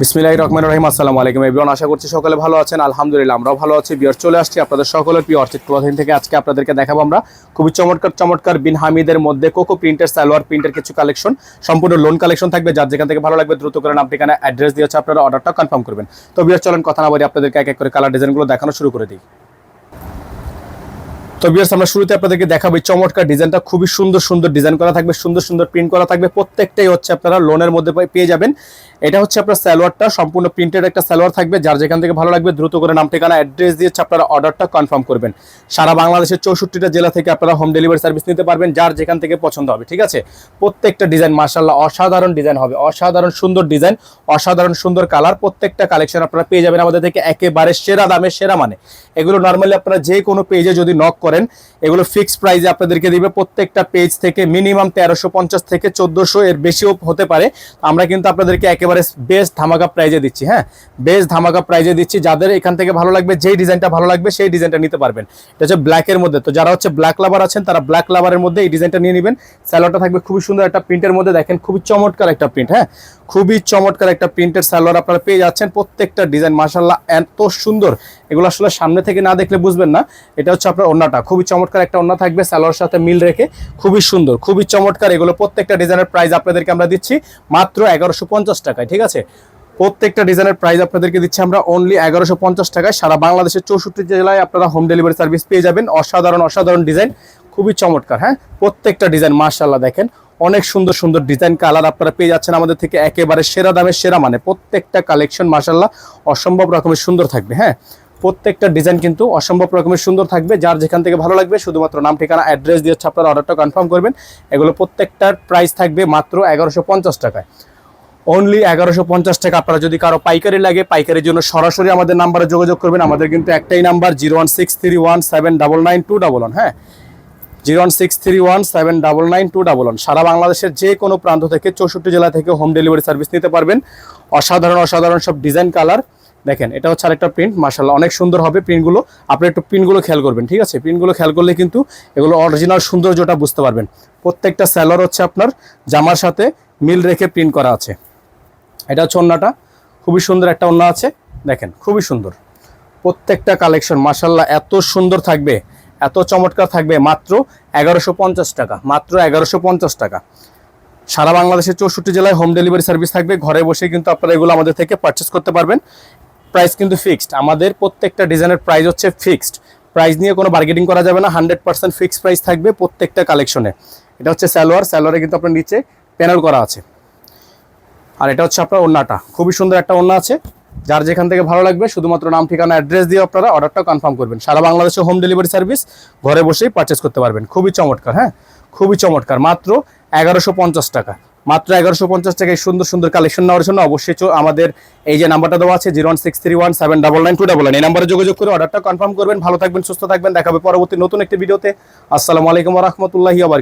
বিসমিল্লাহির রহমানির রহিম। আসসালামু আলাইকুম এভরিওয়ান, আশা করছি সকলে ভালো আছেন। আলহামদুলিল্লাহ আমরাও ভালো আছি। বিয়ার চলে আসছি আপনাদের সকলের প্রিয় অর্চিড ক্লথিং থেকে। আজকে আপনাদেরকে দেখাবো আমরা খুবই চমৎকার বিন হামিদের মধ্যে কোকো প্রিন্টের সালোয়ার প্রিন্টের কিছু কালেকশন, সম্পূর্ণ লোন কালেকশন থাকবে। যার যেখান থেকে ভালো লাগবে দ্রুত করে নাম ঠিকানা অ্যাড্রেস দিয়ে হচ্ছে আপনারা অর্ডারটা কনফার্ম করবেন। তো বিয়ার চলেন কথা না বলি আপনাদেরকে এক এক করে কালার ডিজাইনগুলো দেখানো শুরু করে দিই। তো ভিউয়ার্স, আমরা শুরুতে আপনাদেরকে দেখাবো এই চমৎকার ডিজাইনটা। খুবই সুন্দর ডিজাইন করা থাকবে, সুন্দর প্রিন্ট করা থাকবে। প্রত্যেকটাই হচ্ছে আপনারা লোনের মধ্যে পেয়ে যাবেন। এটা হচ্ছে আপনার সালোয়ারটা, সম্পূর্ণ প্রিন্টেড একটা সালোয়ার থাকবে। যার যেখান থেকে ভালো লাগবে দ্রুত করে নাম ঠিকানা অ্যাড্রেস দিয়ে আপনারা অর্ডারটা কনফার্ম করবেন। সারা বাংলাদেশের 64টা জেলা থেকে আপনারা হোম ডেলিভারি সার্ভিস নিতে পারবেন, যার যেখান থেকে পছন্দ হবে। ঠিক আছে, প্রত্যেকটা ডিজাইন মাশাআল্লাহ অসাধারণ ডিজাইন হবে, অসাধারণ সুন্দর ডিজাইন, অসাধারণ সুন্দর কালার। প্রত্যেকটা কালেকশন আপনারা পেয়ে যাবেন আমাদের থেকে একেবারে সেরা দামে, সেরা মানে। এগুলো নর্মালি আপনারা যে কোনো পেজে যদি নক করেন, এগুলো ফিক্সড প্রাইসে আপনাদেরকে দিবে। প্রত্যেকটা পেজ থেকে মিনিমাম 1350 থেকে 1400 এর বেশিও হতে পারে। আমরা কিন্তু আপনাদেরকে একেবারে বেস্ট ধামাকা প্রাইজে দিচ্ছি। হ্যাঁ, বেস্ট ধামাকা প্রাইজে দিচ্ছি। যাদের এখান থেকে ভালো লাগবে, যেই ডিজাইনটা ভালো লাগবে সেই ডিজাইনটা নিতে পারবেন। এটা হচ্ছে ব্ল্যাকের মধ্যে। তো যারা হচ্ছে ব্ল্যাক লাভার আছেন তারা ব্ল্যাক লাভারের মধ্যে এই ডিজাইনটা নিয়ে নেবেন। সালোয়ারটা থাকবে খুবই সুন্দর একটা প্রিন্টের মধ্যে। দেখেন খুবই চমৎকার একটা প্রিন্ট। হ্যাঁ, খুবই চমৎকার একটা প্রিন্টের সালোয়ার আপনারা পেয়ে যাচ্ছেন। প্রত্যেকটা ডিজাইন মাশাআল্লাহ এত সুন্দর, এগুলো আসলে সামনে থেকে না দেখলে বুঝবেন না। এটা হচ্ছে আপনার ওন্নাটা, খুবই চমৎকার একটা ওন্না থাকবে সালোয়ার সাথে মিল রেখে, খুবই সুন্দর, খুবই চমৎকার। এগুলো প্রত্যেকটা ডিজাইনের প্রাইস আপনাদেরকে আমরা দিচ্ছি মাত্র 1150 টাকায়। ঠিক আছে, প্রত্যেকটা ডিজাইনের প্রাইস আপনাদেরকে দিচ্ছি আমরা অনলি 1150 টাকায়। সারা বাংলাদেশের 64 জেলায় আপনারা হোম ডেলিভারি সার্ভিস পেয়ে যাবেন। অসাধারণ ডিজাইন, খুবই চমৎকার। হ্যাঁ, প্রত্যেকটা ডিজাইন মাশাআল্লাহ দেখেন অনেক সুন্দর ডিজাইন কালার আপনারা পেয়ে যাচ্ছেন আমাদের থেকে একেবারে সেরা দামে, সেরা মানে। প্রত্যেকটা কালেকশন মাশাআল্লাহ অসম্ভব রকমের সুন্দর থাকবে। হ্যাঁ, প্রত্যেকটা ডিজাইন কিন্তু অসম্ভব রকমের সুন্দর থাকবে। যার যেখান থেকে ভালো লাগবে শুধুমাত্র নাম ঠিকানা অ্যাড্রেস দিয়ে আপনারা অর্ডারটা কনফার্ম করবেন। এগুলো প্রত্যেকটার প্রাইস থাকবে মাত্র 1150 টাকায়, অনলি 1150 টাকা। আপনারা যদি কারো পাইকারি লাগে, পাইকারির জন্য সরাসরি আমাদের নাম্বারে যোগাযোগ করবেন। আমাদের কিন্তু একটাই নাম্বার 01631799211। হ্যাঁ, 01631799211। সারা বাংলাদেশের যে কোনো প্রান্ত থেকে 64 জেলা থেকে হোম ডেলিভারি সার্ভিস নিতে পারবেন। অসাধারণ সব ডিজাইন কালার। দেখেন এটা হচ্ছে আরেকটা প্রিন্ট, মাশাআল্লাহ অনেক সুন্দর হবে প্রিন্টগুলো। আপনি একটু প্রিন্টগুলো খেয়াল করবেন। ঠিক আছে, প্রিন্টগুলো খেয়াল করলে কিন্তু এগুলো অরিজিনাল সৌন্দর্যটা বুঝতে পারবেন। প্রত্যেকটা সালোয়ার হচ্ছে আপনার জামার সাথে মিল রেখে প্রিন্ট করা আছে। এটা হচ্ছে ওন্নাটা, খুবই সুন্দর একটা ওন্না আছে। দেখেন খুবই সুন্দর প্রত্যেকটা কালেকশন মাশাআল্লাহ এত সুন্দর থাকবে, এত চমৎকার থাকবে। মাত্র 1150 টাকা, মাত্র 1150 টাকা। সারা বাংলাদেশের 64 জেলায় হোম ডেলিভারি সার্ভিস থাকবে। ঘরে বসে কিন্তু আপনারা এগুলো আমাদের থেকে পারচেস করতে পারবেন। প্রাইস কিন্তু ফিক্সড, আমাদের প্রত্যেকটা ডিজাইনের প্রাইস হচ্ছে ফিক্সড। প্রাইস নিয়ে কোনো বার্গেনিং করা যাবে না, 100% ফিক্সড প্রাইস থাকবে প্রত্যেকটা কালেকশনে। এটা হচ্ছে সালোয়ারে কিন্তু আপনার নিচে প্যানেল করা আছে। আর এটা হচ্ছে আপনার ওন্নাটা, খুবই সুন্দর একটা ওন্না আছে। যার যেখান থেকে ভালো লাগবে শুধুমাত্র নাম ঠিকানা অ্যাড্রেস দিয়ে আপনারা অর্ডারটা কনফার্ম করবেন। সারা বাংলাদেশে হোম ডেলিভারি সার্ভিস, ঘরে বসেই পারচেস করতে পারবেন। খুবই চমৎকার। হ্যাঁ, খুবই চমৎকার। মাত্র 1150 টাকা, মাত্র 1150 টাকায় সুন্দর কালেকশন নেওয়ার জন্য অবশ্যই আমাদের এই যে নাম্বারটা দেওয়া আছে 01631799211, এই নাম্বারে যোগাযোগ করে অর্ডারটা কনফার্ম করবেন। ভালো থাকবেন, সুস্থ থাকবেন। দেখাবে পরবর্তী নতুন একটি ভিডিওতে। আসসালামু আলাইকুম ওয়া রাহমাতুল্লাহি ওয়া বারাকাতুহু।